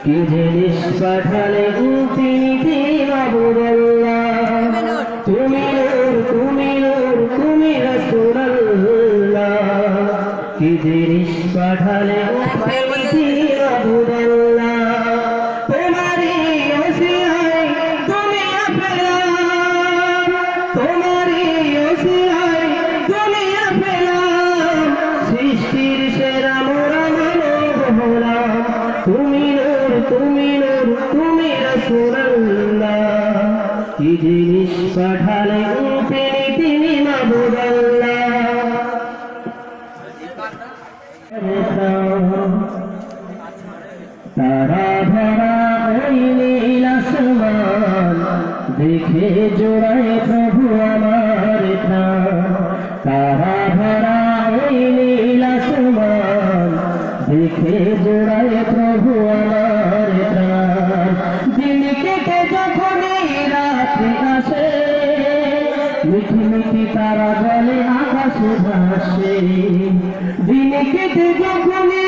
কি জিনিস পাঠালে তিনি মাবুদুল্লাহ, তুমি নূর তুমি নূর তুমি রাসূলুল্লাহ। কি জিনিস পাঠালে তিনি মাবুদুল্লাহ, তোমারই ওসিলায় দুনিয়া পেলাম, তোমারই ওসিলায় দুনিয়া পেলাম, সৃষ্টির সেরা মোরা মানব হলাম। তুমি নূর তুমি নূর তুমি রাসূলুল্লাহ, কি জিনিস পাঠালে তিনি মাবুদুল্লাহ। তারা ভরা ওই নীল আসমান দেখে জোড়ায় প্রভু আমার প্রাণ। তারা ভরা ওই নীল আসমান দেখে জোড়ায় প্রভু আমার প্রাণ। দিন কেটে যখনই রাত্রি আসে, মিঠি মিঠি তারা বলে আকাশে ভাসে। দিন কেটে যখনই